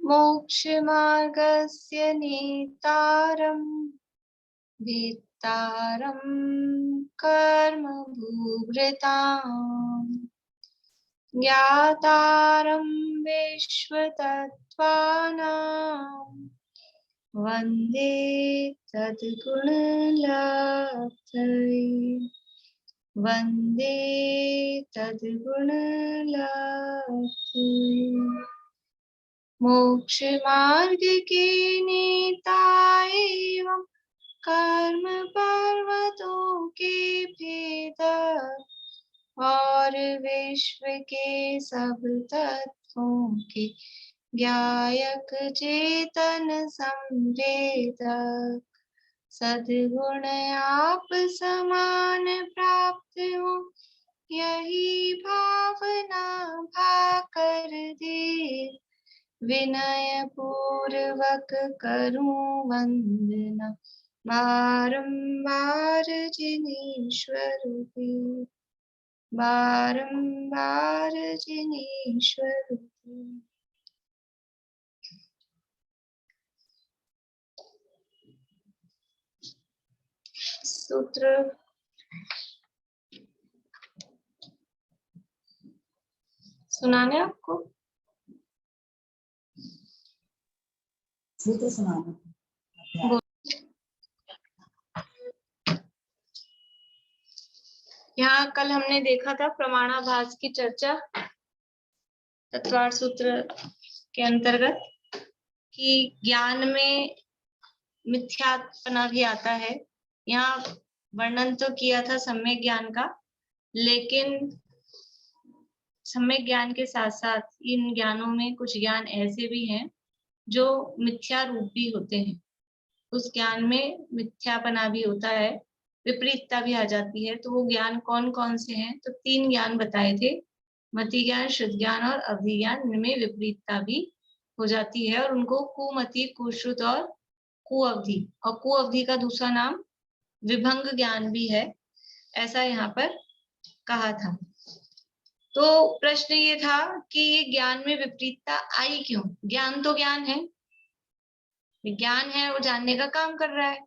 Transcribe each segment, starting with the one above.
मोक्षमार्गस्य नेतारं वेत्तारं कर्मभूभृताम् ज्ञातारं विश्वतत्त्वानां वन्दे तद्गुणलब्धये वन्दे तद्गुणलब्धये। मोक्षमार्ग के नेता एवं कर्म पर्वतों के भेदक और विश्व के सब तत्वों के ज्ञायक चेतन संवेदक सद्गुण आप समान प्राप्त हो यही भावना भाकर दे विनय पूर्वक करूं वंदना बारंबार जिनेश्वर की बारंबार जिनेश्वर की। सूत्र सुनाने आपको? सूत्र सुनाना। यहाँ कल हमने देखा था प्रमाणाभास की चर्चा तत्वार्थ सूत्र के अंतर्गत कि ज्ञान में मिथ्यापना भी आता है। यहाँ वर्णन तो किया था सम्यक ज्ञान का, लेकिन सम्यक ज्ञान के साथ साथ इन ज्ञानों में कुछ ज्ञान ऐसे भी हैं जो मिथ्या रूपी होते हैं। उस ज्ञान में मिथ्यापना भी होता है, विपरीतता भी आ जाती है। तो वो ज्ञान कौन कौन से हैं? तो 3 ज्ञान बताए थे, मति ज्ञान, शुद्ध ज्ञान और अवधि ज्ञान। इनमें विपरीतता भी हो जाती है और उनको कुमति, कुश्रुत और कुअवधि, और कुअवधि का दूसरा नाम विभंग ज्ञान भी है, ऐसा यहाँ पर कहा था। तो प्रश्न ये था कि ये ज्ञान में विपरीतता आई क्यों? ज्ञान तो ज्ञान है, विज्ञान है, वो जानने का काम कर रहा है,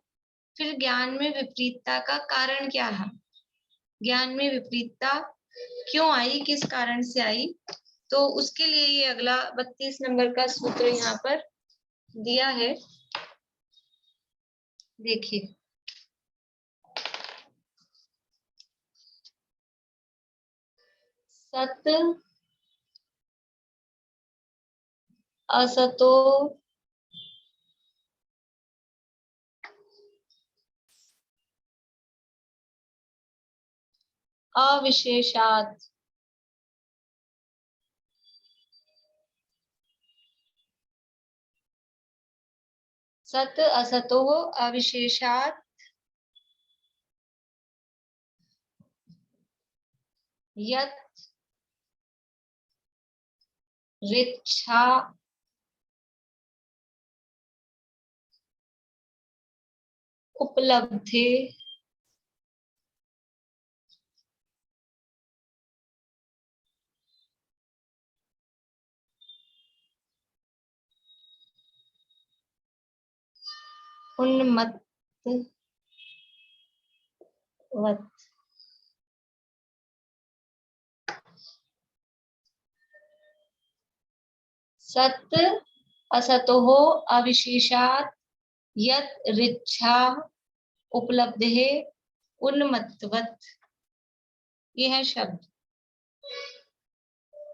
फिर ज्ञान में विपरीतता का कारण क्या है? ज्ञान में विपरीतता क्यों आई, किस कारण से आई? तो उसके लिए ये अगला 32 नंबर का सूत्र यहाँ पर दिया है, देखिए। सत असतो अविशेषात् सत असतो अविशेषात् यत् ऋच्छा उपलब्धे उन्मत्तवत्। सत असतोः अविशेषात् यत् ऋच्छा उपलब्धे उन्मत्तवत्। ये है शब्द,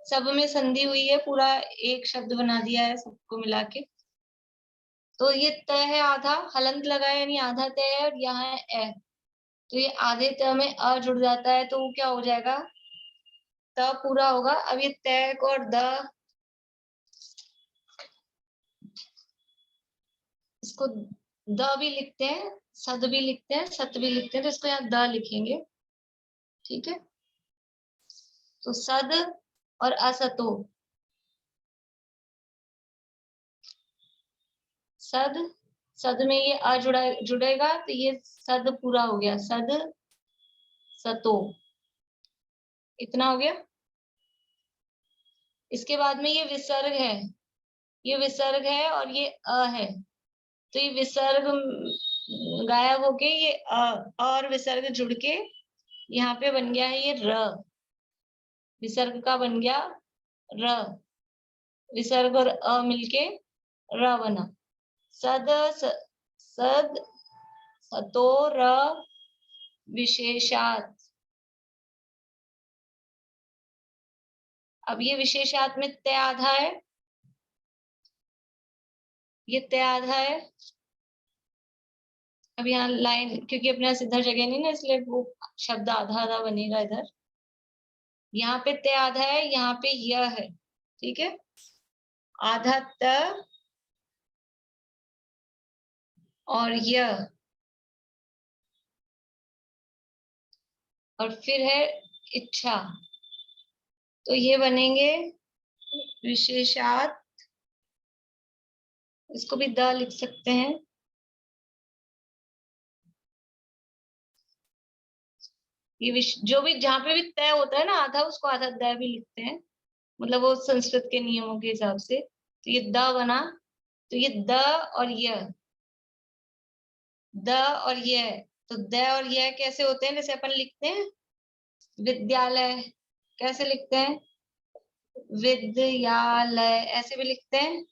सब में संधि हुई है, पूरा एक शब्द बना दिया है सबको मिला के। तो ये त है आधा, हलंत लगा है यानी आधा त है, और यहाँ है ए। तो ये आधे त में अ जुड़ जाता है, तो वो क्या हो जाएगा? त पूरा होगा। अब ये तैक और द, इसको द भी लिखते हैं, सद भी लिखते हैं, सत भी लिखते हैं, तो इसको यहाँ द लिखेंगे, ठीक है। तो सद और असतो, सद, सद में ये अ जुड़ेगा, तो ये सद पूरा हो गया, सद सतो, इतना हो गया। इसके बाद में ये विसर्ग है, ये विसर्ग है और ये अ है, तो ये विसर्ग गायब होके ये अ और विसर्ग जुड़ के यहाँ पे बन गया है ये र। विसर्ग का बन गया र, विसर्ग और अ मिलके र बना। सद सद सतो र विशेषात। अब ये विशेषात में तय आधा है, ये तय आधा है। अब यहाँ लाइन, क्योंकि अपने यहाँ सिद्ध जगह नहीं ना, इसलिए वो शब्द आधा आधा बनेगा इधर। यहाँ पे तय आधा है, यहाँ पे य है, ठीक है। आधा त और य, और फिर है इच्छा, तो ये बनेंगे विशेषात। इसको भी द लिख सकते हैं। ये जो भी जहाँ पे भी तय होता है ना आधा, उसको आधा द भी लिखते हैं, मतलब वो संस्कृत के नियमों के हिसाब से। तो ये द बना, तो ये द और य, द और य, तो द और य कैसे होते हैं, जैसे अपन लिखते हैं विद्यालय, कैसे लिखते हैं विद्यालय, ऐसे भी लिखते हैं,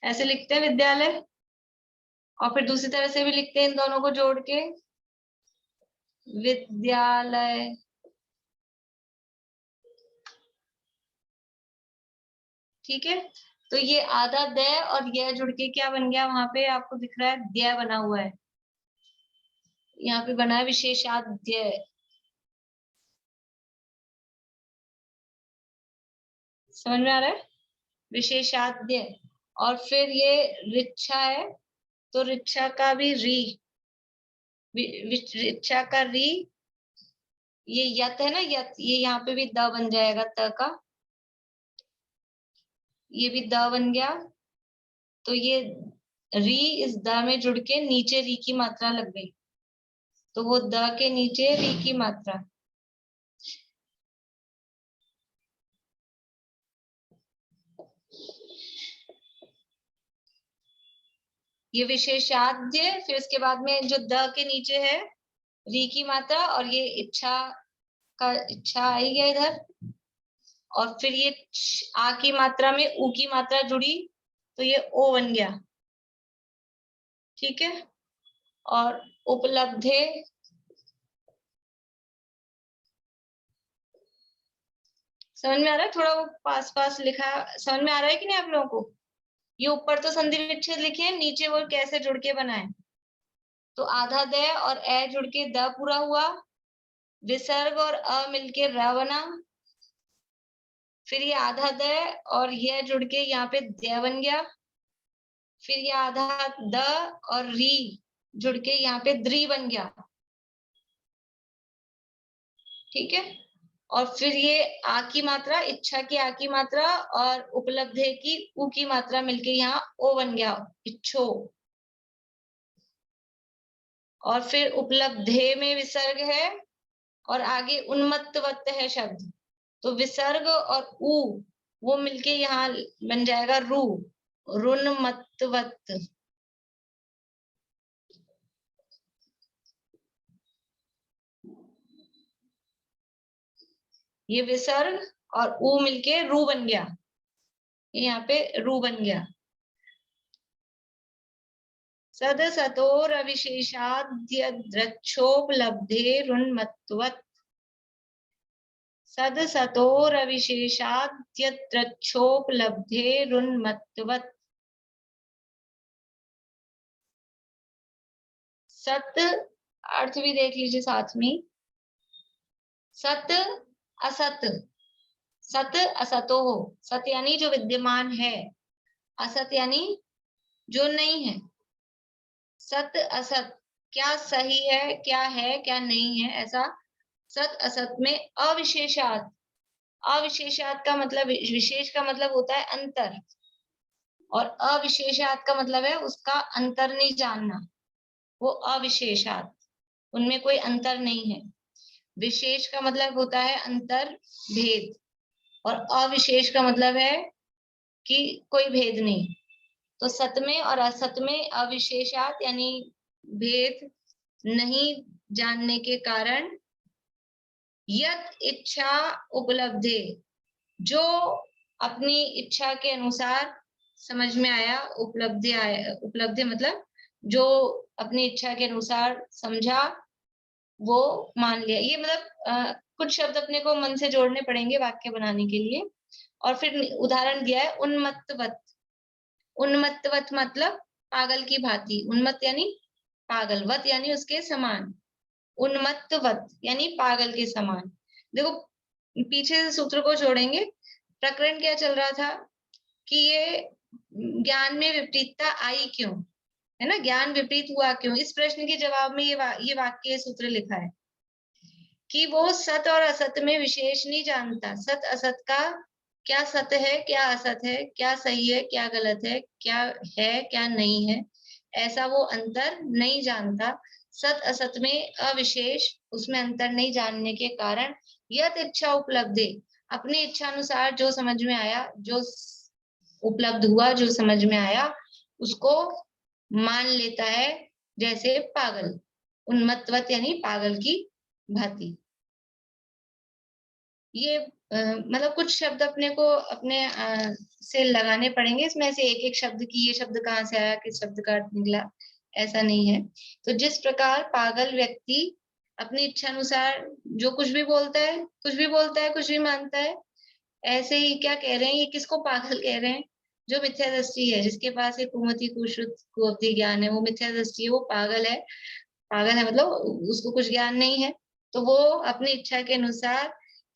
ऐसे लिखते हैं विद्यालय। और फिर दूसरी तरह से भी लिखते हैं इन दोनों को जोड़ के विद्यालय। ठीक है, तो ये आधा द और य जुड़ के क्या बन गया, वहां पे आपको दिख रहा है द्य बना हुआ है, यहाँ पे बना है विशेषाद्य। समझ में आ रहा है, विशेषाद्य। और फिर ये रिच्छा है, तो रिच्छा का भी री, रिच्छा का री, ये यत है ना, यत, ये यहाँ पे भी द बन जाएगा त का, ये भी द बन गया। तो ये री इस द में जुड़ के नीचे री की मात्रा लग गई, तो वो द के नीचे री की मात्रा। ये विशेषाद्य, फिर इसके बाद में जो द के नीचे है री की मात्रा, और ये इच्छा का इच्छा आई गया इधर, और फिर ये आ की मात्रा में ऊ की मात्रा जुड़ी, तो ये ओ बन गया। ठीक है, और उपलब्धे, समझ में आ रहा है, थोड़ा वो पास पास लिखा, समझ में आ रहा है कि नहीं आप लोगों को। ये ऊपर तो संधि विच्छेद लिखे हैं, नीचे वो कैसे जुड़ के बनाए, तो आधा द और ए जुड़ के द पूरा हुआ, विसर्ग और अ मिलके र बना, फिर ये आधा द और ये जुड़ के यहाँ पे द बन गया, फिर ये आधा द और री जुड़ के यहाँ पे द्री बन गया। ठीक है, और फिर ये आ की मात्रा, इच्छा की आ की मात्रा और उपलब्धे की उ की मात्रा मिलके यहाँ ओ बन गया, इच्छो। और फिर उपलब्धे में विसर्ग है और आगे उन्मत्तवत है शब्द, तो विसर्ग और उ वो मिलके यहाँ बन जाएगा रू, रुन्मत्तवत। ये विसर्ग और उ मिलके रू बन गया, यहाँ पे रू बन गया। सद सतोर अविशेषाद्यद्रच्छोपलब्धेरुन्मत्तवत्, सद सतोर अविशेषाद्यद्रच्छोपलब्धेरुन्मत्तवत्। सत अर्थ भी देख लीजिए साथ में, सत असत, सत असतो हो, सत यानी जो विद्यमान है, असत यानी जो नहीं है। सत असत, क्या सही है क्या नहीं है, ऐसा। सत असत में अविशेषात, अविशेषात का मतलब, विशेष का मतलब होता है अंतर, और अविशेषात का मतलब है उसका अंतर नहीं जानना, वो अविशेषात, उनमें कोई अंतर नहीं है। विशेष का मतलब होता है अंतर भेद, और अविशेष का मतलब है कि कोई भेद नहीं। तो सत में और असत में अविशेषात यानी भेद नहीं जानने के कारण यत इच्छा उपलब्धे, जो अपनी इच्छा के अनुसार समझ में आया, उपलब्धि आया, उपलब्धि मतलब जो अपनी इच्छा के अनुसार समझा वो मान लिया। ये मतलब कुछ शब्द अपने को मन से जोड़ने पड़ेंगे वाक्य बनाने के लिए। और फिर उदाहरण दिया है उन्मत्तवत। उन्मत्तवत मतलब पागल की भांति, उन्मत्त यानी पागल, वत यानी उसके समान, उन्मत्तवत यानी पागल के समान। देखो पीछे से सूत्र को जोड़ेंगे। प्रकरण क्या चल रहा था कि ये ज्ञान में विपरीतता आई क्यों, है ना, ज्ञान विपरीत हुआ क्यों। इस प्रश्न के जवाब में ये वाक्य सूत्र लिखा है कि वो सत और असत में विशेष नहीं जानता। सत असत का, क्या सत्य है क्या असत है, क्या सही है क्या गलत है क्या नहीं है, ऐसा वो अंतर नहीं जानता। सत असत में अविशेष, उसमें अंतर नहीं जानने के कारण यत इच्छा उपलब्धि, अपनी इच्छा अनुसार जो समझ में आया, जो उपलब्ध हुआ, जो समझ में आया उसको मान लेता है जैसे पागल, उन्मत्तवत यानी पागल की भांति। ये मतलब कुछ शब्द अपने को अपने से लगाने पड़ेंगे। इसमें से एक एक शब्द की ये शब्द कहाँ से आया, किस शब्द का अर्थ निकला, ऐसा नहीं है। तो जिस प्रकार पागल व्यक्ति अपनी इच्छा अनुसार जो कुछ भी बोलता है, कुछ भी बोलता है, कुछ भी मानता है, ऐसे ही क्या कह रहे हैं, ये किसको पागल कह रहे हैं, जो मिथ्या दृष्टि है, जिसके पास एक कुमति कुश्रुत कुअवधि ज्ञान है, वो मिथ्या दृष्टि है, वो पागल है। पागल है मतलब उसको कुछ ज्ञान नहीं है। तो वो अपनी इच्छा के अनुसार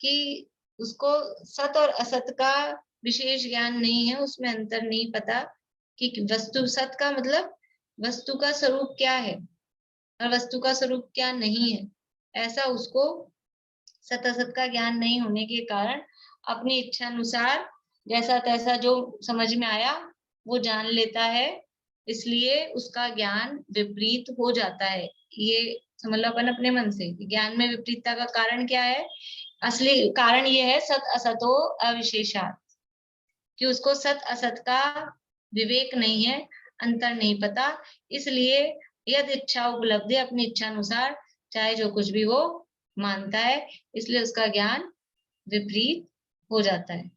कि उसको सत और असत का विशेष ज्ञान नहीं है, उसमें अंतर नहीं पता कि वस्तु सत का मतलब वस्तु का स्वरूप क्या है और वस्तु का स्वरूप क्या नहीं है, ऐसा उसको सत असत का ज्ञान नहीं होने के कारण अपनी इच्छा अनुसार जैसा तैसा जो समझ में आया वो जान लेता है, इसलिए उसका ज्ञान विपरीत हो जाता है। ये समझ लो अपन अपने मन से, ज्ञान में विपरीतता का कारण क्या है, असली कारण ये है सत असतो अविशेषात, कि उसको सत असत का विवेक नहीं है, अंतर नहीं पता, इसलिए यद इच्छा उपलब्धि, अपनी इच्छा अनुसार चाहे जो कुछ भी वो मानता है, इसलिए उसका ज्ञान विपरीत हो जाता है।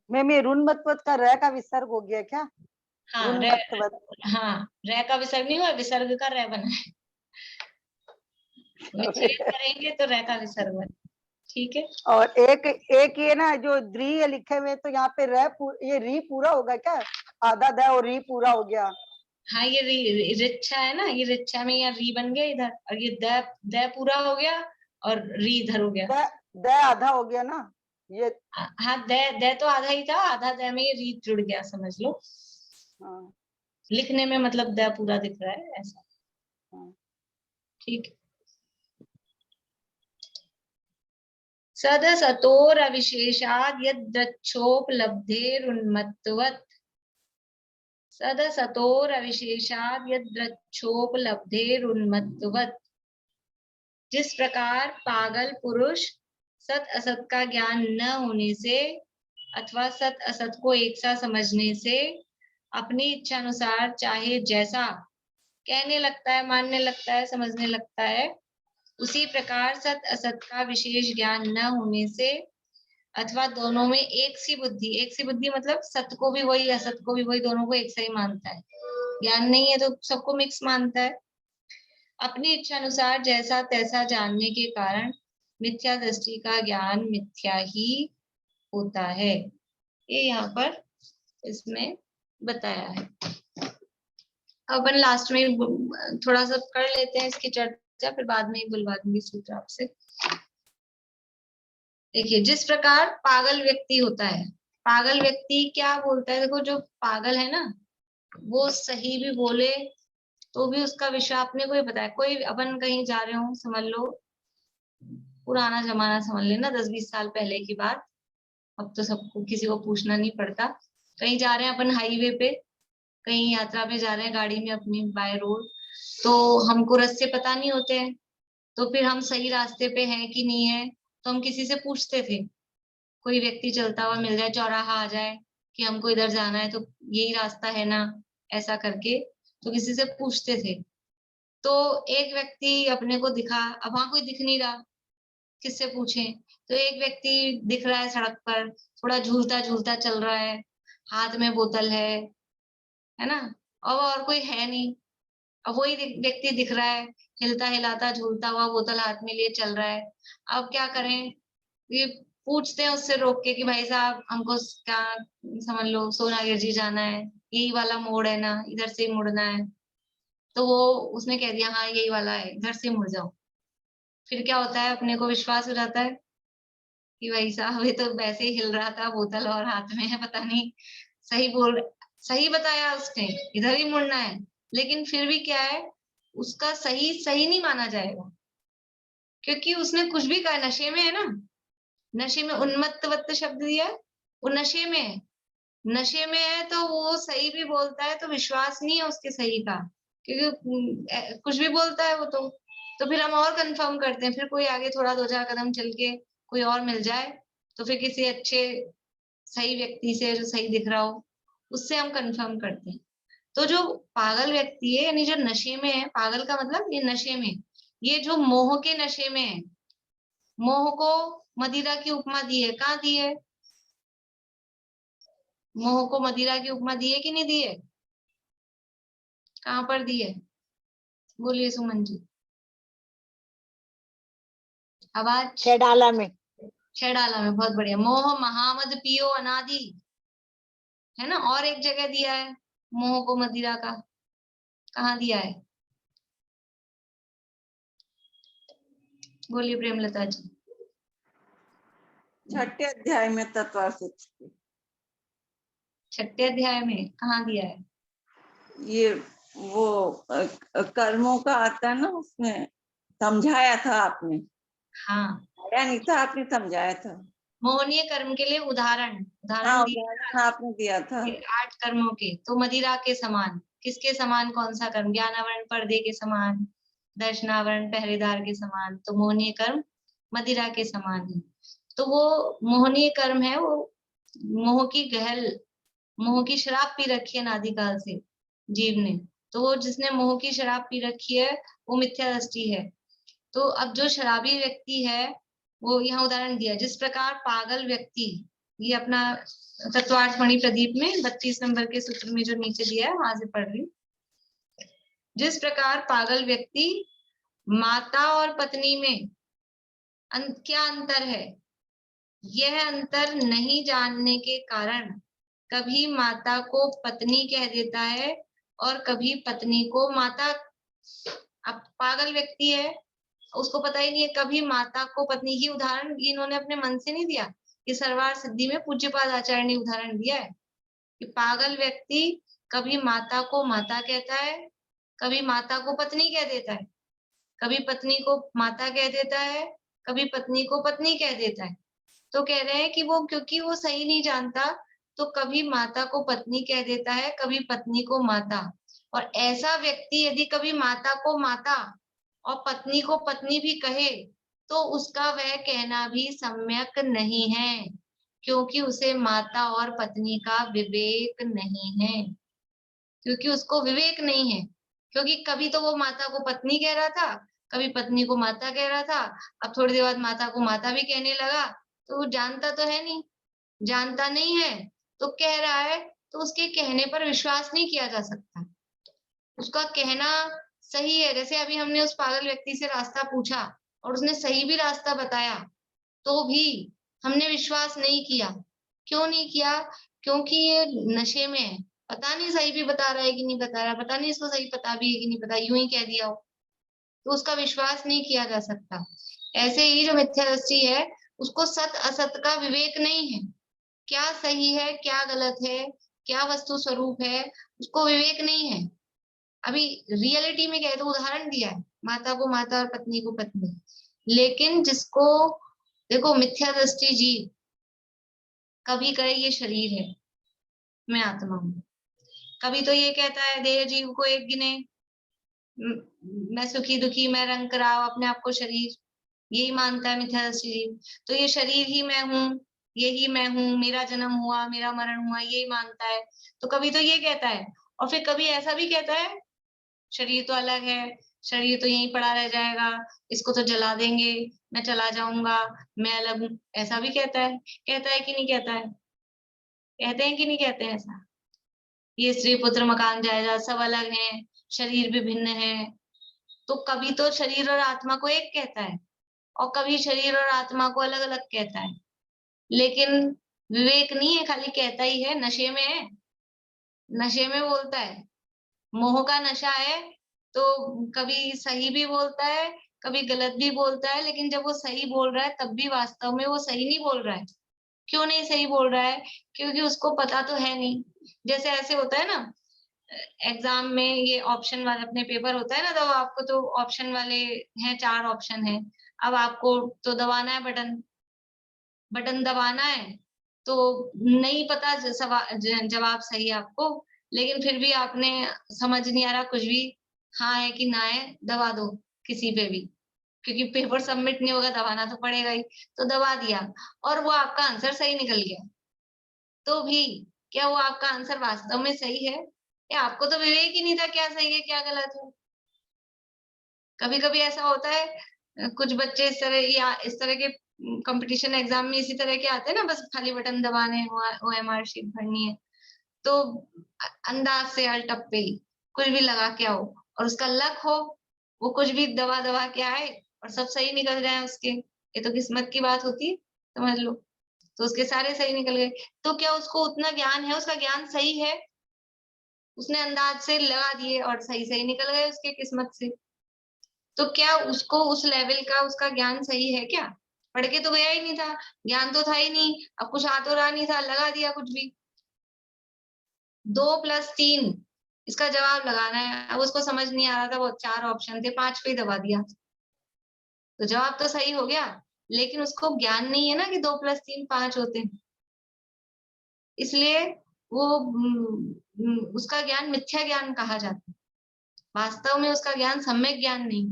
मैम ये ऋन्मत्वत का रह का विसर्ग हो गया क्या? हाँ रह का विसर्ग नहीं हुआ, विसर्ग का रह बना है। विच्छेद करेंगे तो रह का विसर्ग बना, ठीक है। और एक ये ना जो द्री लिखे हुए तो यहाँ पे ये री पूरा होगा क्या? आधा द और री पूरा हो गया। हाँ ये रिच्छा है ना, ये रिच्छा में यहाँ री बन गया इधर, और ये द पूरा हो गया और री इधर हो गया। द आधा हो गया ना ये। हाँ द तो आधा ही था, आधा द में ये री जुड़ गया, समझ लो। हाँ, लिखने में मतलब द पूरा दिख रहा है ऐसा, हाँ। ठीक। सद सतोर अविशेषाद यद्रक्षोपलब्धेरुन्मत्तवत्, सद सतोर अविशेषाद यद्रक्षोपलब्धेरुन्मत्तवत्, जिस प्रकार पागल पुरुष सत असत का ज्ञान न होने से अथवा सत असत को एक सा समझने से अपनी इच्छा अनुसार चाहे जैसा कहने लगता है, मानने लगता है, समझने लगता है, उसी प्रकार सत असत का विशेष ज्ञान न होने से अथवा दोनों में एक सी बुद्धि मतलब सत्य को भी वही असत को भी वही, दोनों को एक सा ही मानता है, ज्ञान नहीं है तो सबको मिक्स मानता है, अपनी इच्छा अनुसार जैसा तैसा जानने के कारण मिथ्या दृष्टि का ज्ञान मिथ्या ही होता है। ये यहाँ पर इसमें बताया है। अपन लास्ट में थोड़ा सा कर लेते हैं इसकी चर्चा, फिर बाद में बुलवा दूंगी सूत्र आपसे। देखिए जिस प्रकार पागल व्यक्ति होता है, पागल व्यक्ति क्या बोलता है, देखो जो पागल है ना वो सही भी बोले तो भी उसका विषय अपने को ही पता है। कोई अपन कहीं जा रहे हो, समझ लो पुराना जमाना समझ लेना, 10-20 साल पहले की बात, अब तो सबको किसी को पूछना नहीं पड़ता। कहीं जा रहे हैं अपन हाईवे पे, कहीं यात्रा पे जा रहे हैं गाड़ी में अपनी बाय रोड, तो हमको रास्ते पता नहीं होते हैं, तो फिर हम सही रास्ते पे हैं कि नहीं है, तो हम किसी से पूछते थे। कोई व्यक्ति चलता हुआ मिल जाए, चौराहा आ जाए कि हमको इधर जाना है तो यही रास्ता है ना, ऐसा करके तो किसी से पूछते थे। तो एक व्यक्ति अपने को दिखा, अब वहां कोई दिख नहीं रहा, किससे पूछें? तो एक व्यक्ति दिख रहा है सड़क पर, थोड़ा झूलता झूलता चल रहा है, हाथ में बोतल है ना, और कोई है नहीं। अब वही व्यक्ति दिख रहा है, हिलता हिलाता झूलता हुआ बोतल हाथ में लिए चल रहा है। अब क्या करें? ये पूछते हैं उससे रोक के कि भाई साहब हमको क्या, समझ लो सोनागिर जी जाना है, यही वाला मोड़ है ना, इधर से ही मुड़ना है। तो वो उसने कह दिया हाँ यही वाला है, इधर से मुड़ जाओ। फिर क्या होता है? अपने को विश्वास हो जाता है कि भाई साहब ये तो वैसे ही हिल रहा था, बोतल और हाथ में है, पता नहीं सही सही बताया उसने, इधर ही मुड़ना है। लेकिन फिर भी क्या है, उसका सही सही नहीं माना जाएगा, क्योंकि उसने कुछ भी कहा, नशे में है ना, नशे में उन्मत्तवत्त शब्द दिया है, वो नशे में है। नशे में है तो वो सही भी बोलता है तो विश्वास नहीं है उसके सही का, क्योंकि कुछ भी बोलता है वो तो फिर हम और कंफर्म करते हैं, फिर कोई आगे थोड़ा 2-4 कदम चल के कोई और मिल जाए, तो फिर किसी अच्छे सही व्यक्ति से जो सही दिख रहा हो उससे हम कंफर्म करते हैं। तो जो पागल व्यक्ति है, यानी जो नशे में है, पागल का मतलब ये नशे में, ये जो मोह के नशे में है। मोह को मदिरा की उपमा दी है, कहाँ दी है? मोह को मदिरा की उपमा दी है कि नहीं दी है? कहाँ पर दी है? बोलिए सुमन जी। आवाज। छेडाला में। छेड़ाला में, बहुत बढ़िया। मोह महामद पियो अनादि, है ना। और एक जगह दिया है मोह को मदिरा का, कहाँ दिया है? बोलिए प्रेमलता जी। 6ठे अध्याय में तत्व सूत्र, 6ठे अध्याय में कहाँ दिया है? ये वो कर्मों का आता है ना, उसमें समझाया था आपने। हाँ, आया नहीं था, आपने समझाया था। मोहनीय कर्म के लिए उदाहरण हाँ, उदाहरण दिया उदाहरण आपने दिया था। 8 कर्मों के। तो मदिरा के समान, किसके समान? कौन सा कर्म? ज्ञानावरण पर्दे के समान, दर्शनावरण पहरेदार के समान। तो मोहनीय कर्म मदिरा के समान है। तो वो मोहनीय कर्म है, वो मोह की गहल, मोह की शराब पी रखी है अनादिकाल से जीव ने। तो वो जिसने मोह की शराब पी रखी है वो मिथ्या दृष्टि है। तो अब जो शराबी व्यक्ति है, वो यहाँ उदाहरण दिया, जिस प्रकार पागल व्यक्ति, ये अपना तत्वार्थमणि प्रदीप में 32 नंबर के सूत्र में जो नीचे दिया है वहां से पढ़ रही हूँ। जिस प्रकार पागल व्यक्ति माता और पत्नी में क्या अंतर है, यह अंतर नहीं जानने के कारण कभी माता को पत्नी कह देता है और कभी पत्नी को माता। अब पागल व्यक्ति है, उसको पता ही नहीं है, कभी माता को पत्नी की उदाहरण इन्होंने अपने मन से नहीं दिया, ये सरवार सिद्धि में पूज्यपाद आचार्य ने उदाहरण दिया है कि पागल व्यक्ति कभी माता को माता कहता है, कभी माता को पत्नी कह देता है, कभी पत्नी को माता कह देता है, कभी पत्नी को पत्नी कह देता है। तो कह रहे हैं कि वो क्योंकि वो सही नहीं जानता, तो कभी माता को पत्नी कह देता है, कभी पत्नी को माता। और ऐसा व्यक्ति यदि कभी माता को माता और पत्नी को पत्नी भी कहे, तो उसका वह कहना भी सम्यक नहीं है, क्योंकि उसे माता और पत्नी का विवेक नहीं है, क्योंकि उसको विवेक नहीं है। क्योंकि कभी तो वो माता को पत्नी कह रहा था, कभी पत्नी को माता कह रहा था, अब थोड़ी देर बाद माता को माता भी कहने लगा। तो वो जानता तो है नहीं, जानता नहीं है तो कह रहा है, तो उसके कहने पर विश्वास नहीं किया जा सकता। उसका कहना सही है, जैसे अभी हमने उस पागल व्यक्ति से रास्ता पूछा और उसने सही भी रास्ता बताया, तो भी हमने विश्वास नहीं किया। क्यों नहीं किया? क्योंकि ये नशे में है, पता नहीं सही भी बता रहा है कि नहीं बता रहा, पता नहीं इसको सही पता भी है कि नहीं पता, यूं ही कह दिया हो, तो उसका विश्वास नहीं किया जा सकता। ऐसे ही जो मिथ्या दृष्टि है, उसको सत असत का विवेक नहीं है, क्या सही है क्या गलत है, क्या वस्तु स्वरूप है, उसको विवेक नहीं है। अभी रियलिटी में क्या है, तो उदाहरण दिया है माता को माता और पत्नी को पत्नी। लेकिन जिसको देखो मिथ्या दृष्टि जीव कभी कहे ये शरीर है, मैं आत्मा हूँ, कभी तो ये कहता है देह जीव को एक गिने, मैं सुखी दुखी, मैं रंग कराव, अपने आप को शरीर, यही मानता है मिथ्या दृष्टि जीव। तो ये शरीर ही मैं हूँ, यही मैं हूँ, मेरा जन्म हुआ, मेरा मरण हुआ, यही मानता है। तो कभी तो ये कहता है, और फिर कभी ऐसा भी कहता है, शरीर तो अलग है, शरीर तो यहीं पड़ा रह जाएगा, इसको तो जला देंगे, मैं चला जाऊंगा, मैं अलग हूँ, ऐसा भी कहता है। कहता है कि नहीं कहता है? कहते हैं कि नहीं कहते हैं ऐसा? ये स्त्री पुत्र मकान जायदाद सब अलग हैं, शरीर भी भिन्न है। तो कभी तो शरीर और आत्मा को एक कहता है, और कभी शरीर और आत्मा को अलग अलग कहता है। लेकिन विवेक नहीं है, खाली कहता ही है, नशे में है, नशे में बोलता है, मोह का नशा है। तो कभी सही भी बोलता है, कभी गलत भी बोलता है, लेकिन जब वो सही बोल रहा है तब भी वास्तव में वो सही नहीं बोल रहा है। क्यों नहीं सही बोल रहा है? क्योंकि उसको पता तो है नहीं। जैसे ऐसे होता है ना, एग्जाम में ये ऑप्शन वाला अपने पेपर होता है ना, तो आपको तो ऑप्शन वाले हैं, 4 ऑप्शन है। अब आपको तो दबाना है बटन, बटन दबाना है, तो नहीं पता जवाब सही है आपको, लेकिन फिर भी आपने, समझ नहीं आ रहा कुछ भी, हाँ है कि ना है, दबा दो किसी पे भी, क्योंकि पेपर सबमिट नहीं होगा, दबाना तो पड़ेगा ही। तो दबा दिया, और वो आपका आंसर सही निकल गया। तो भी क्या वो आपका आंसर वास्तव में सही है? या आपको तो विवेक ही नहीं था क्या सही है क्या गलत है? कभी कभी ऐसा होता है, कुछ बच्चे इस तरह, या इस तरह के कंपटीशन एग्जाम में इसी तरह के आते हैं ना, बस खाली बटन दबाने, ओएमआर शीट भरनी है, तो अंदाज से अल्टप्पे कुछ भी लगा के आओ, और उसका लक हो, वो कुछ भी दबा दबा के आए और सब सही निकल जाए उसके, ये तो किस्मत की बात होती है, समझ लो। तो उसके सारे सही निकल गए, तो क्या उसको उतना ज्ञान है, उसका ज्ञान सही है? उसने अंदाज से लगा दिए और सही सही निकल गए उसके किस्मत से। तो क्या उसको उस लेवल का उसका ज्ञान सही है क्या? पढ़ के तो गया ही नहीं था, ज्ञान तो था ही नहीं, अब कुछ आ तो रहा नहीं था, लगा दिया कुछ भी। 2+3 इसका जवाब लगाना है, अब उसको समझ नहीं आ रहा था, वो 4 ऑप्शन थे, 5 पे ही दबा दिया, तो जवाब तो सही हो गया, लेकिन उसको ज्ञान नहीं है ना कि 2+3 5 होते हैं, इसलिए वो उसका ज्ञान मिथ्या ज्ञान कहा जाता है। वास्तव में उसका ज्ञान सम्यक ज्ञान नहीं।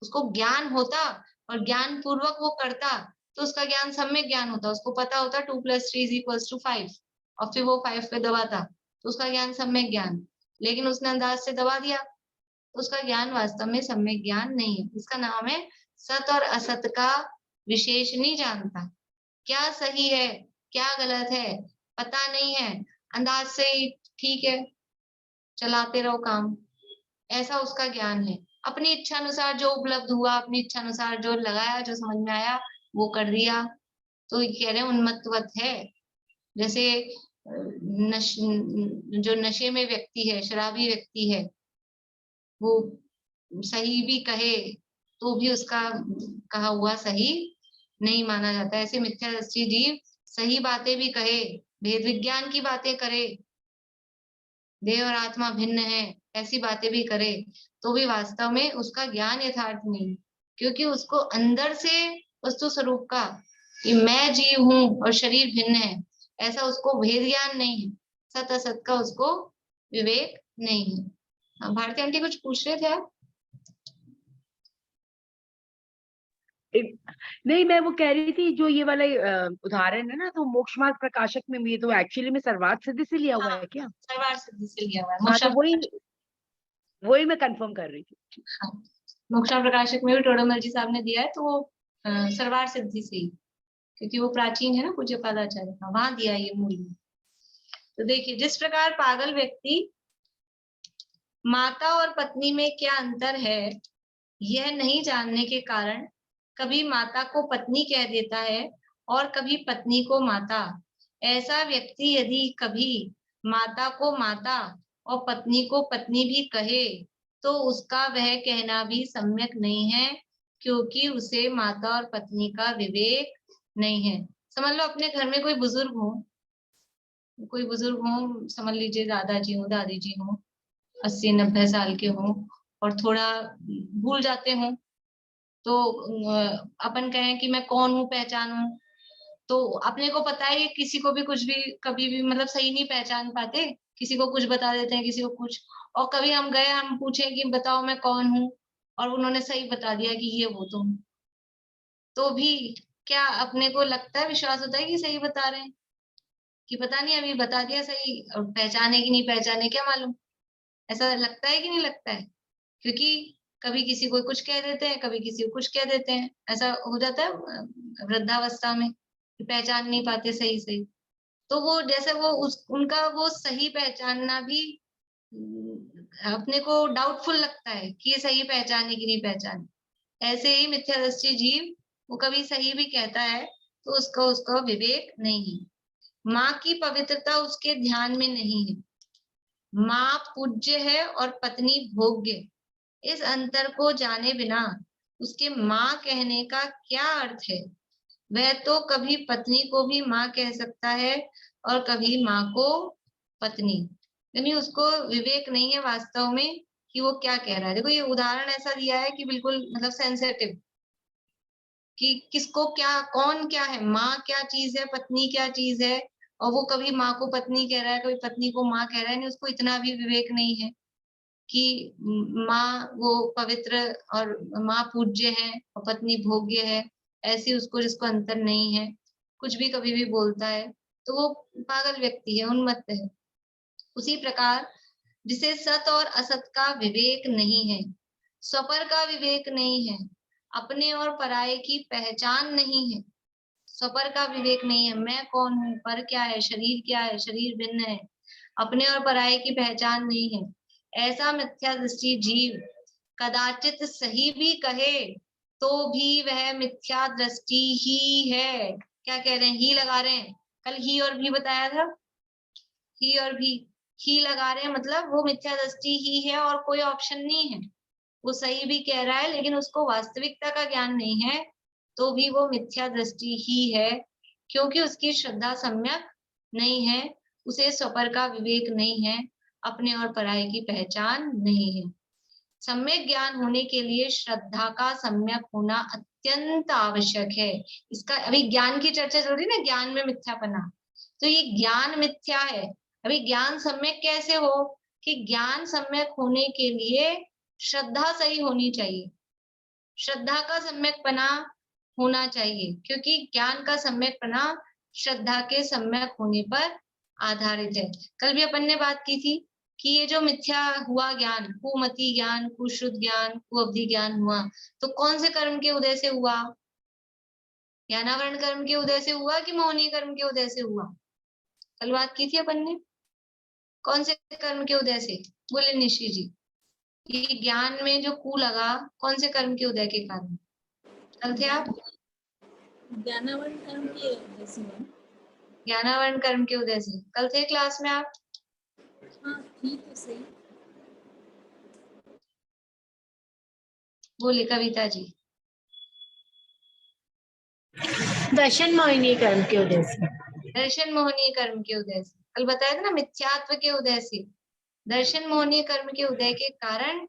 उसको ज्ञान होता और ज्ञान पूर्वक वो करता, तो उसका ज्ञान सम्यक ज्ञान होता, उसको पता होता 2+3=5, और फिर वो 5 पे दबाता, तो उसका ज्ञान सम्यक ज्ञान। लेकिन उसने अंदाज से दबा दिया, तो उसका ज्ञान वास्तव में सम्यक ज्ञान नहीं है। इसका नाम है सत और असत का विशेष नहीं जानता, क्या सही है क्या गलत है पता नहीं है, अंदाज से ही ठीक है, चलाते रहो काम, ऐसा उसका ज्ञान है। अपनी इच्छा अनुसार जो उपलब्ध हुआ, अपनी इच्छा अनुसार जो लगाया, जो समझ में आया वो कर दिया, तो ये कह रहे हैं उन्मत्तवत है। जैसे जो नशे में व्यक्ति है, शराबी व्यक्ति है, वो सही भी कहे तो भी उसका कहा हुआ सही नहीं माना जाता। ऐसे मिथ्यादृष्टि जीव सही बातें भी कहे, भेद विज्ञान की बातें करे, देह और आत्मा भिन्न है, ऐसी बातें भी करे, तो भी वास्तव में उसका ज्ञान यथार्थ नहीं, क्योंकि उसको अंदर से वस्तु स्वरूप का कि मैं जीव हूं और शरीर भिन्न है, ऐसा उसको भेद ज्ञान नहीं है, सत असत का उसको विवेक नहीं है। हाँ, भारती आंटी कुछ पूछ रहे थे आप? नहीं, मैं वो कह रही थी जो ये वाला उदाहरण है ना, तो मोक्ष मार्ग प्रकाशक में भी तो एक्चुअली में सर्वार्थ सिद्धि से लिया हुआ है क्या? सर्वार्थ सिद्धि से लिया हुआ है। हाँ, तो वही मैं कंफर्म कर रही थी। हाँ, मोक्षा प्रकाशक में भी टोडरमल जी साहब ने दिया है, तो वो सर्वार्थ सिद्धि से ही, क्योंकि वो प्राचीन है ना पूज्य पादाचार्य का, वहां दिया ये मूल में। तो देखिए, जिस प्रकार पागल व्यक्ति माता और पत्नी में क्या अंतर है यह नहीं जानने के कारण कभी माता को पत्नी कह देता है और कभी पत्नी को माता, ऐसा व्यक्ति यदि कभी माता को माता और पत्नी को पत्नी भी कहे तो उसका वह कहना भी सम्यक नहीं है, क्योंकि उसे माता और पत्नी का विवेक नहीं है। समझ लो अपने घर में कोई बुजुर्ग हो, समझ लीजिए दादाजी हो, दादी जी हो, 80-90 साल के हो, और थोड़ा भूल जाते हो, तो अपन कहें कि मैं कौन हूँ पहचानूं, तो अपने को पता है किसी को भी कुछ भी कभी भी मतलब सही नहीं पहचान पाते, किसी को कुछ बता देते हैं, किसी को कुछ, और कभी हम गए, हम पूछे कि बताओ मैं कौन हूँ, और उन्होंने सही बता दिया कि ये वो तुम, तो भी क्या अपने को लगता है, विश्वास होता है कि सही बता रहे हैं, कि पता नहीं अभी बता दिया सही, और पहचाने कि नहीं पहचाने क्या मालूम। ऐसा लगता है कि नहीं लगता है? क्योंकि कभी किसी को कुछ कह देते हैं, कभी किसी को कुछ कह देते हैं, ऐसा हो जाता है वृद्धावस्था में, कि पहचान नहीं पाते सही सही। तो वो जैसे वो उनका वो सही पहचानना भी अपने को डाउटफुल लगता है कि ये सही पहचाने कि नहीं पहचाने। ऐसे ही मिथ्यादृष्टि जीव वो कभी सही भी कहता है तो उसका विवेक नहीं है। माँ की पवित्रता उसके ध्यान में नहीं है। माँ पूज्य है और पत्नी भोग्य, इस अंतर को जाने बिना उसके माँ कहने का क्या अर्थ है। वह तो कभी पत्नी को भी माँ कह सकता है और कभी माँ को पत्नी, यानी उसको विवेक नहीं है वास्तव में कि वो क्या कह रहा है। देखो ये उदाहरण ऐसा दिया है कि बिल्कुल मतलब सेंसिटिव, कि किसको क्या, कौन क्या है, माँ क्या चीज है, पत्नी क्या चीज है, और वो कभी माँ को पत्नी कह रहा है, कभी पत्नी को माँ कह रहा है। नहीं, उसको इतना भी विवेक नहीं है कि माँ वो पवित्र और माँ पूज्य है और पत्नी भोग्य है, ऐसी उसको जिसको अंतर नहीं है, कुछ भी कभी भी बोलता है तो वो पागल व्यक्ति है, उन्मत्त है। उसी प्रकार जिसे सत और असत का विवेक नहीं है, स्वपर का विवेक नहीं है, अपने और पराये की पहचान नहीं है, स्वपर का विवेक नहीं है, मैं कौन हूँ, पर क्या है, शरीर भिन्न है, अपने और पराये की पहचान नहीं है, ऐसा मिथ्या दृष्टि जीव कदाचित सही भी कहे तो भी वह मिथ्या दृष्टि ही है। क्या कह रहे हैं, ही लगा रहे हैं, कल ही और भी बताया था, ही और भी, ही लगा रहे हैं, मतलब वो मिथ्या दृष्टि ही है और कोई ऑप्शन नहीं है। वो सही भी कह रहा है लेकिन उसको वास्तविकता का ज्ञान नहीं है, तो भी वो मिथ्या दृष्टि ही है, क्योंकि उसकी श्रद्धा सम्यक नहीं है, उसे स्वपर का विवेक नहीं है, अपने और पराये की पहचान नहीं है। सम्यक ज्ञान होने के लिए श्रद्धा का सम्यक होना अत्यंत आवश्यक है। इसका अभी ज्ञान की चर्चा चल रही ना, ज्ञान में मिथ्यापना, तो ये ज्ञान मिथ्या है। अभी ज्ञान सम्यक कैसे हो, कि ज्ञान सम्यक होने के लिए श्रद्धा सही होनी चाहिए, श्रद्धा का सम्यकपना होना चाहिए, क्योंकि ज्ञान का सम्यकपना श्रद्धा के सम्यक होने पर आधारित है। कल भी अपन ने बात की थी कि ये जो मिथ्या हुआ ज्ञान, कुमति ज्ञान, कुश्रुत ज्ञान, कुअवधि ज्ञान हुआ, तो कौन से कर्म के उदय से हुआ? ज्ञानावरण कर्म के उदय से हुआ कि मोहनीय कर्म के उदय से हुआ? कल बात की थी अपन ने, कौन से कर्म के उदय से? बोले निशि जी, ये ज्ञान में जो कू लगा, कौन से कर्म के उदय के कारण? कल थे आप? ज्ञानावरण कर्म के उदय से मैम। ज्ञानावरण कर्म के उदय से कल थे क्लास में आप? हाँ ठीक है, सही। बोले कविता जी। दर्शन मोहिनी कर्म के उदय से। दर्शन मोहनीय कर्म के उदय से, कल बताया था ना, मिथ्यात्व के उदय से। दर्शन मोहनीय कर्म के उदय के कारण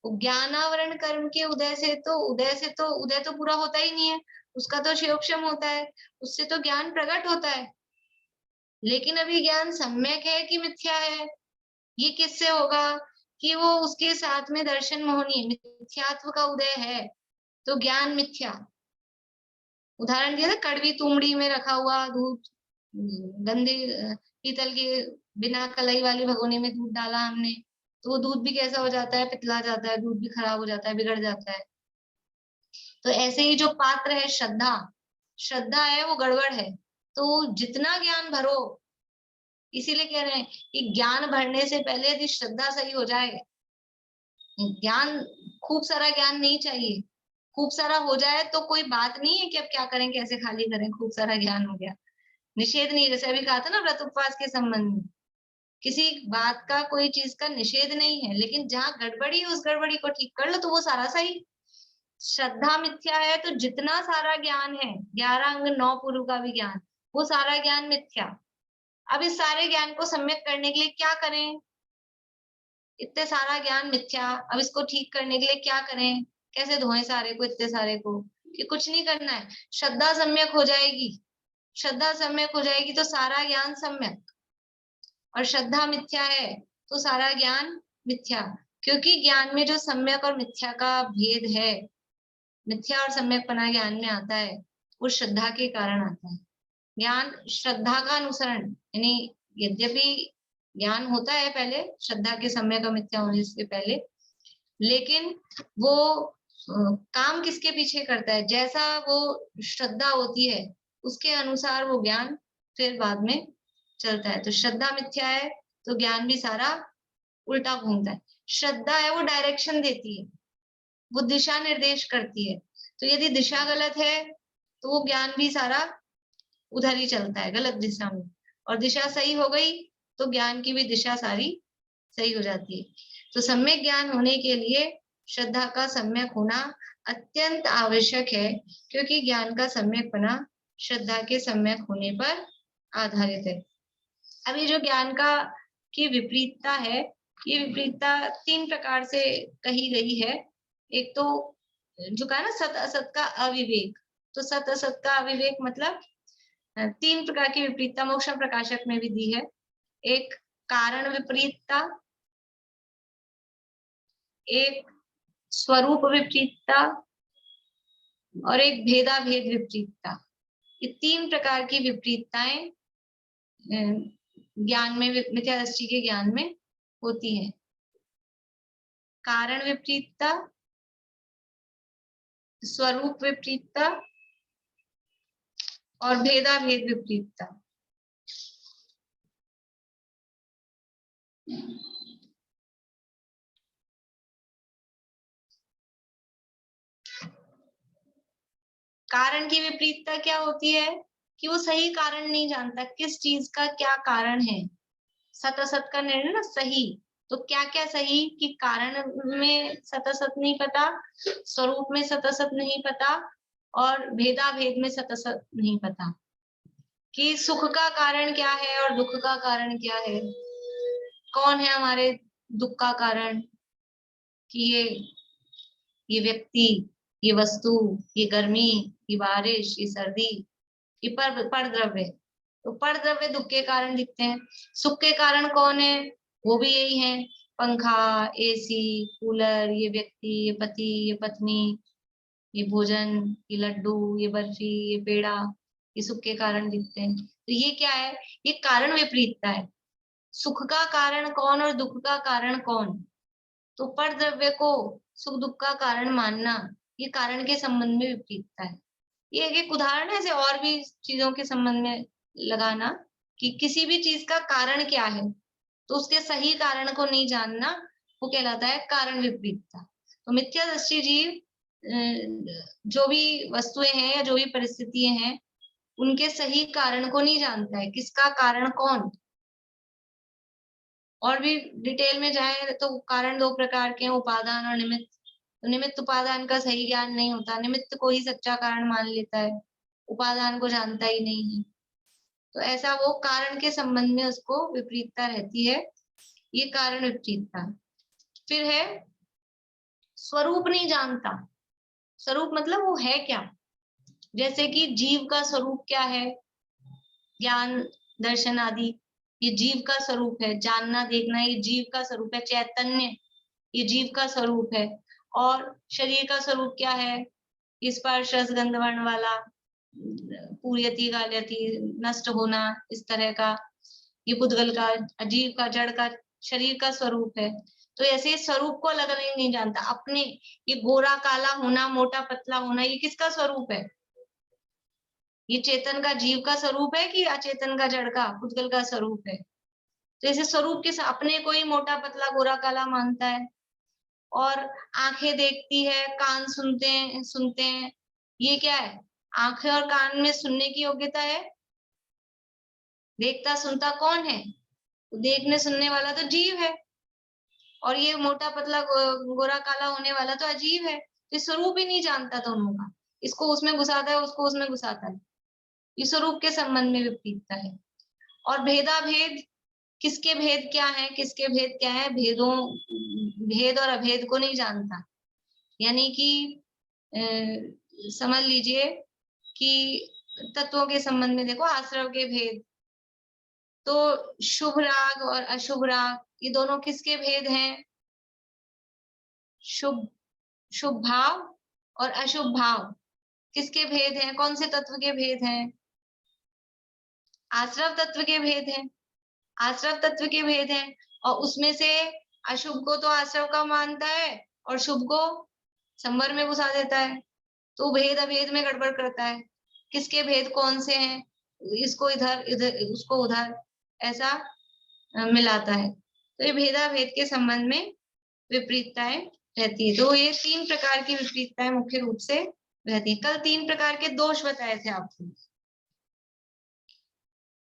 ज्ञानावरण कर्म के उदय से तो उदय तो पूरा होता ही नहीं है, उसका तो क्षयोक्षम होता है, उससे तो ज्ञान प्रकट होता है, लेकिन अभी ज्ञान सम्यक है कि मिथ्या है, ये किससे होगा? कि वो उसके साथ में दर्शन मोहनीय मिथ्यात्व का उदय है, तो ज्ञान मिथ्या। उदाहरण दिया था, कड़वी तुमड़ी में रखा हुआ दूध, गंदे पीतल के बिना कलाई वाली भगोनी में दूध डाला हमने, तो वो दूध भी कैसा हो जाता है, पिघला जाता है, दूध भी खराब हो जाता है, बिगड़ जाता है। तो ऐसे ही जो पात्र है श्रद्धा है, वो गड़बड़ है, तो जितना ज्ञान भरो, इसीलिए कह रहे हैं कि ज्ञान भरने से पहले यदि श्रद्धा सही हो जाए, ज्ञान खूब सारा ज्ञान नहीं चाहिए, खूब सारा हो जाए तो कोई बात नहीं है कि अब क्या करें, कैसे खाली करें, खूब सारा ज्ञान हो गया, निषेध नहीं, जैसे अभी कहा था ना व्रत उपवास के संबंध में, किसी बात का कोई चीज का निषेध नहीं है, लेकिन जहाँ गड़बड़ी है उस गड़बड़ी को ठीक कर लो तो वो सारा सही। श्रद्धा मिथ्या है तो जितना सारा ज्ञान है, 11 अंग 9 पूर्व का भी ज्ञान, वो सारा ज्ञान मिथ्या। अब इस सारे ज्ञान को सम्यक करने के लिए क्या करें? इतने सारा ज्ञान मिथ्या, अब इसको ठीक करने के लिए क्या करें? कैसे धोएं सारे को, इतने सारे को? कि कुछ नहीं करना है, श्रद्धा सम्यक हो जाएगी, श्रद्धा सम्यक हो जाएगी तो सारा ज्ञान सम्यक, और श्रद्धा मिथ्या है तो सारा ज्ञान मिथ्या, क्योंकि ज्ञान में जो सम्यक और मिथ्या का भेद है, मिथ्या और सम्यकपना ज्ञान में आता है, वो श्रद्धा के कारण आता है। ज्ञान श्रद्धा का अनुसरण, यानी यद्यपि ज्ञान होता है पहले श्रद्धा के सम्यक और मिथ्या होने से पहले, लेकिन वो काम किसके पीछे करता है, जैसा वो श्रद्धा होती है उसके अनुसार वो ज्ञान फिर बाद में चलता है। तो श्रद्धा मिथ्या है तो ज्ञान भी सारा उल्टा घूमता है। श्रद्धा है वो डायरेक्शन देती है, वो दिशा निर्देश करती है, तो यदि दिशा गलत है तो वो ज्ञान भी सारा उधर ही चलता है, गलत दिशा में, और दिशा सही हो गई तो ज्ञान की भी दिशा सारी सही हो जाती है। तो सम्यक ज्ञान होने के लिए श्रद्धा का सम्यक होना अत्यंत आवश्यक है, क्योंकि ज्ञान का सम्यकपना श्रद्धा के सम्यक होने पर आधारित है। अभी जो ज्ञान का की विपरीतता है, ये विपरीतता 3 प्रकार से कही गई है। एक तो जो कहा ना सत असत का अविवेक, तो सत असत का अविवेक मतलब 3 प्रकार की विपरीतता मोक्ष प्रकाशक में भी दी है। एक कारण विपरीतता, एक स्वरूप विपरीतता और एक भेदा भेद विपरीतता। ये 3 प्रकार की विपरीतताएं ज्ञान में, मिथ्या दृष्टि के ज्ञान में होती है। कारण विपरीतता, स्वरूप विपरीतता और भेदा भेद विपरीतता। कारण की विपरीतता क्या होती है कि वो सही कारण नहीं जानता, किस चीज का क्या कारण है। सत असत का निर्णय ना सही, तो क्या क्या सही कि कारण में सत असत नहीं पता, स्वरूप में सत असत नहीं पता और भेदा भेद में सत असत नहीं पता, कि सुख का कारण क्या है और दुख का कारण क्या है, कौन है हमारे दुख का कारण, कि ये व्यक्ति, ये वस्तु, ये गर्मी, ये बारिश, ये सर्दी, ये पर द्रव्य। तो पर द्रव्य दुख के कारण दिखते हैं। सुख के कारण कौन है, वो भी यही है, पंखा, एसी, कूलर, ये व्यक्ति, ये पति, ये पत्नी, ये भोजन, ये लड्डू, ये बर्फी, ये पेड़ा, ये सुख के कारण दिखते हैं। तो ये क्या है, ये कारण विपरीतता है। सुख का कारण कौन और दुख का कारण कौन, तो पर द्रव्य को सुख दुख का कारण मानना, ये कारण के संबंध में विपरीतता है। ये एक उदाहरण है, ऐसे और भी चीजों के संबंध में लगाना कि किसी भी चीज का कारण क्या है तो उसके सही कारण को नहीं जानना, वो कहलाता है कारण विपरीतता। तो मिथ्या दृष्टि जीव जो भी वस्तुएं हैं या जो भी परिस्थितियां हैं उनके सही कारण को नहीं जानता है, किसका कारण कौन। और भी डिटेल में जाए तो कारण 2 प्रकार के हैं, उपादान और निमित्त। तो निमित्त उपादान का सही ज्ञान नहीं होता, निमित्त को ही सच्चा कारण मान लेता है, उपादान को जानता ही नहीं है। तो ऐसा वो कारण के संबंध में उसको विपरीतता रहती है, ये कारण विपरीतता। फिर है स्वरूप नहीं जानता। स्वरूप मतलब वो है क्या, जैसे कि जीव का स्वरूप क्या है, ज्ञान दर्शन आदि, ये जीव का स्वरूप है, जानना देखना ये जीव का स्वरूप है, चैतन्य ये जीव का स्वरूप है। और शरीर का स्वरूप क्या है, स्पर्श रस गंध वर्ण वाला, पूर्यति काल्यति, नष्ट होना, इस तरह का, ये पुद्गल का, अजीव का, जड़ का शरीर का स्वरूप है। तो ऐसे स्वरूप को अलग अलग नहीं जानता अपने, ये गोरा काला होना, मोटा पतला होना, ये किसका स्वरूप है, ये चेतन का जीव का स्वरूप है कि अचेतन का जड़ का पुद्गल का स्वरूप है। तो ऐसे स्वरूप के अपने को ही मोटा पतला गोरा काला मानता है। और आंखें देखती है, कान सुनते हैं, ये क्या है, आंखें और कान में सुनने की योग्यता है, देखता सुनता कौन है, तो देखने सुनने वाला तो जीव है, और ये मोटा पतला गोरा काला होने वाला तो अजीव है। तो स्वरूप ही नहीं जानता दोनों का, इसको उसमें घुसाता है, उसको उसमें घुसाता है, ये स्वरूप के संबंध में विपरीतता है। और भेदा भेद, किसके भेद क्या है, किसके भेद क्या है, भेद और अभेद को नहीं जानता। यानी कि समझ लीजिए कि तत्वों के संबंध में देखो, आश्रव के भेद, तो शुभ राग और अशुभ राग ये दोनों किसके भेद हैं, शुभ शुभ भाव और अशुभ भाव किसके भेद हैं? कौन से तत्व के भेद हैं? आश्रव तत्व के भेद हैं। आश्रव तत्व के भेद हैं और उसमें से अशुभ को तो आश्रव का मानता है और शुभ को संवर में घुसा देता है, तो भेद अभेद में गड़बड़ करता है। किसके भेद कौन से हैं? इसको इधर इधर उसको उधर ऐसा मिलाता है। तो ये भेदा भेद के संबंध में विपरीतताएं रहती है। तो ये 3 प्रकार की विपरीतताएं मुख्य रूप से रहती है। कल 3 प्रकार के दोष बताए थे आपको।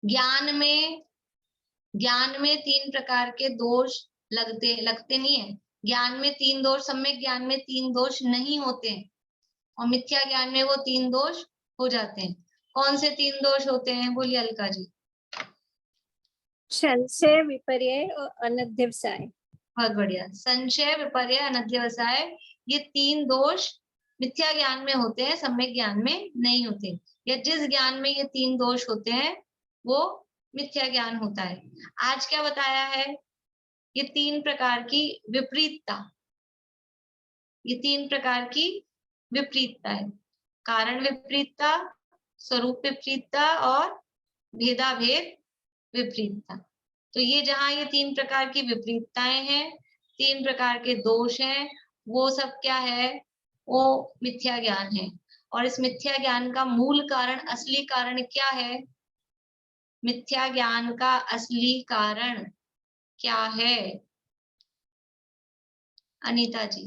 ज्ञान में 3 प्रकार के दोष लगते नहीं है। ज्ञान में 3 दोष, सम्यक ज्ञान में 3 दोष नहीं होते हैं और मिथ्या ज्ञान में वो 3 दोष हो जाते हैं। कौन से 3 दोष होते हैं? बोलिए अलका जी। संशय, विपर्य और अनध्यवसाय। बहुत बढ़िया। संशय, विपर्य, अनध्यवसाय, ये 3 दोष मिथ्या ज्ञान में होते हैं, सम्यक ज्ञान में नहीं होते। या जिस ज्ञान में ये 3 दोष होते हैं वो मिथ्या ज्ञान होता है। आज क्या बताया है? ये 3 प्रकार की विपरीतता, ये 3 प्रकार की विपरीतता है। कारण विपरीतता, स्वरूप विपरीतता और भेदाभेद विपरीतता। तो ये जहां ये 3 प्रकार की विपरीतताएं हैं, 3 प्रकार के दोष हैं, वो सब क्या है? वो मिथ्या ज्ञान है। और इस मिथ्या ज्ञान का मूल कारण, असली कारण क्या है? मिथ्या ज्ञान का असली कारण क्या है? अनीता जी।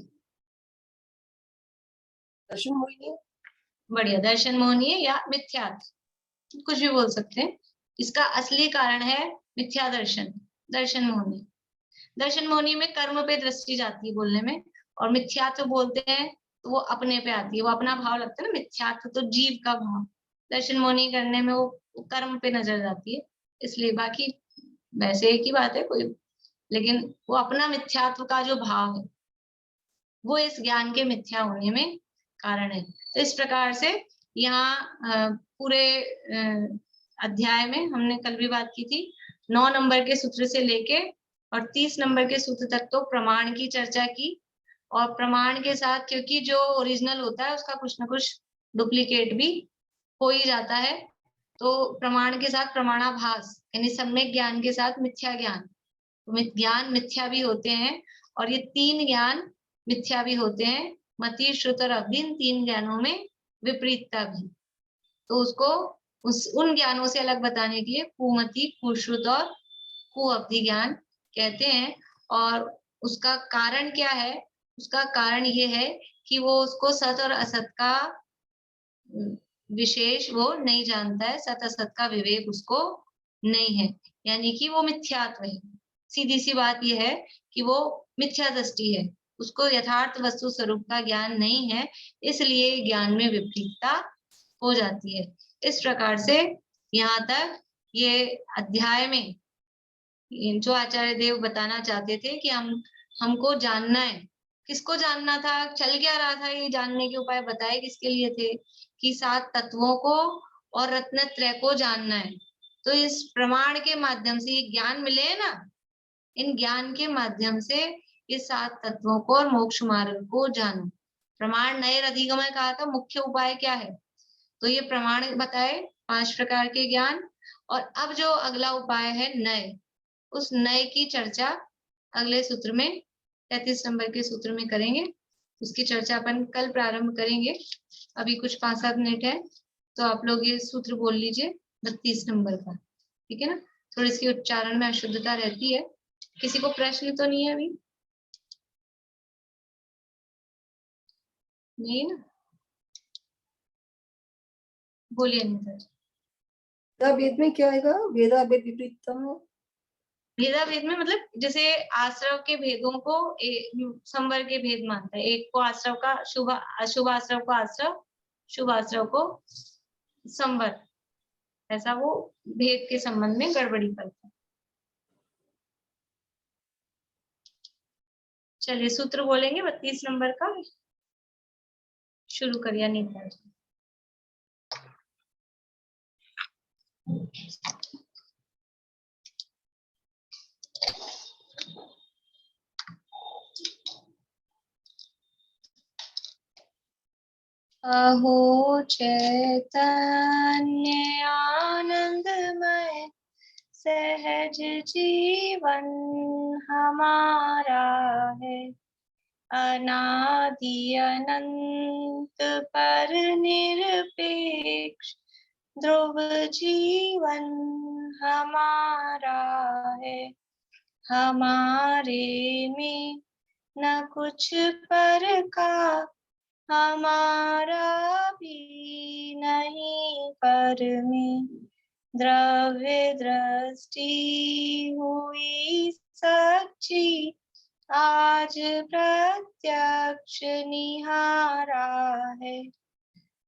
दर्शन मोहिनी। बढ़िया, दर्शन मोहनीय या मिथ्यात्व, कुछ भी बोल सकते हैं। इसका असली कारण है मिथ्या दर्शन, दर्शन मोहनी। दर्शन मोहनी में कर्म पे दृष्टि जाती है बोलने में, और मिथ्यात्व बोलते हैं तो वो अपने पे आती है, वो अपना भाव लगता है ना। मिथ्यात्व तो जीव का भाव, दर्शन मोहनी करने में वो कर्म पे नजर जाती है, इसलिए। बाकी वैसे एक ही बात है कोई, लेकिन वो अपना मिथ्यात्व का जो भाव है वो इस ज्ञान के मिथ्या होने में कारण है। तो इस प्रकार से यहाँ पूरे अध्याय में हमने कल भी बात की थी, 9 नंबर के सूत्र से लेके और 30 नंबर के सूत्र तक तो प्रमाण की चर्चा की। और प्रमाण के साथ, क्योंकि जो ओरिजिनल होता है उसका कुछ ना कुछ डुप्लीकेट भी हो ही जाता है, तो प्रमाण के साथ प्रमाणाभास यानी सम्यक ज्ञान के साथ मिथ्या ज्ञान, ज्ञान मिथ्या भी होते हैं और ये 3 ज्ञान मिथ्या भी होते हैं। मति, श्रुत और अवधि, इन 3 ज्ञानों में विपरीतता भी। तो उसको उन ज्ञानों से अलग बताने के लिए कुमति, कुश्रुत और कुअवधि ज्ञान कहते हैं। और उसका कारण क्या है? उसका कारण ये है कि वो उसको सत और असत का विशेष वो नहीं जानता है, सत असत का विवेक उसको नहीं है, यानी कि वो मिथ्यात्व है। सीधी सी बात यह है कि वो मिथ्या दृष्टि है, उसको यथार्थ वस्तु स्वरूप का ज्ञान नहीं है, इसलिए ज्ञान में विपरीतता हो जाती है। इस प्रकार से यहाँ तक ये अध्याय में जो आचार्य देव बताना चाहते थे कि हमको जानना है। किसको जानना था? चल क्या रहा था? ये जानने के उपाय बताए किसके लिए थे? कि 7 तत्वों को और रत्नत्रय को जानना है। तो इस प्रमाण के माध्यम से ये ज्ञान मिले ना, इन ज्ञान के माध्यम से ये 7 तत्वों को और मोक्ष मार्ग को जानो। प्रमाण नए अधिगमय कहा था, मुख्य उपाय क्या है? तो ये प्रमाण बताए 5 प्रकार के ज्ञान। और अब जो अगला उपाय है नए, उस नए की चर्चा अगले सूत्र में 33 नंबर के सूत्र में करेंगे। उसकी चर्चा अपन कल प्रारंभ करेंगे। अभी कुछ 5-7 मिनट है, तो आप लोग ये सूत्र बोल लीजिए 32 नंबर का, ठीक है ना? थोड़ी इसकी उच्चारण में अशुद्धता रहती है। किसी को प्रश्न तो नहीं है अभी? नहीं ना? बोलिए अनिता जी। वेद में क्या आएगा? वेदा भेद विपरीतम। भेदा भेद में मतलब जैसे आश्रव के भेदों को संवर के भेद मानता है। एक को आश्रव का शुभ अशुभ आश्रव को आश्रव, शुभ आश्रव को संवर, ऐसा वो भेद के संबंध में गड़बड़ी करता है। चलिए सूत्र बोलेंगे 32 नंबर का, शुरू करिए नीता जी। अहो चैतन्य आनंदमय सहज जीवन हमारा है। अनादि अनंत पर निरपेक्ष ध्रुव जीवन हमारा है। हमारे में न कुछ पर का, हमारा भी नहीं पर में। द्रव्य दृष्टि हुई सच्ची, आज प्रत्यक्ष निहारा है।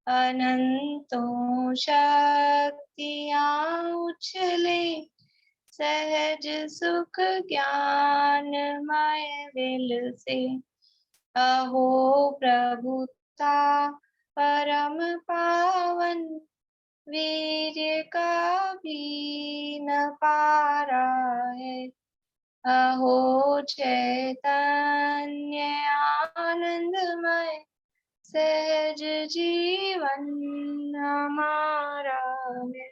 अनंतों शक्तियाँ उछले सहज सुख ज्ञानमय विल से। अहो प्रभुता परम पावन, वीर्य का भी न पारा है। अहो चैतन्य आनंदमय सहज जीवन हमारा है।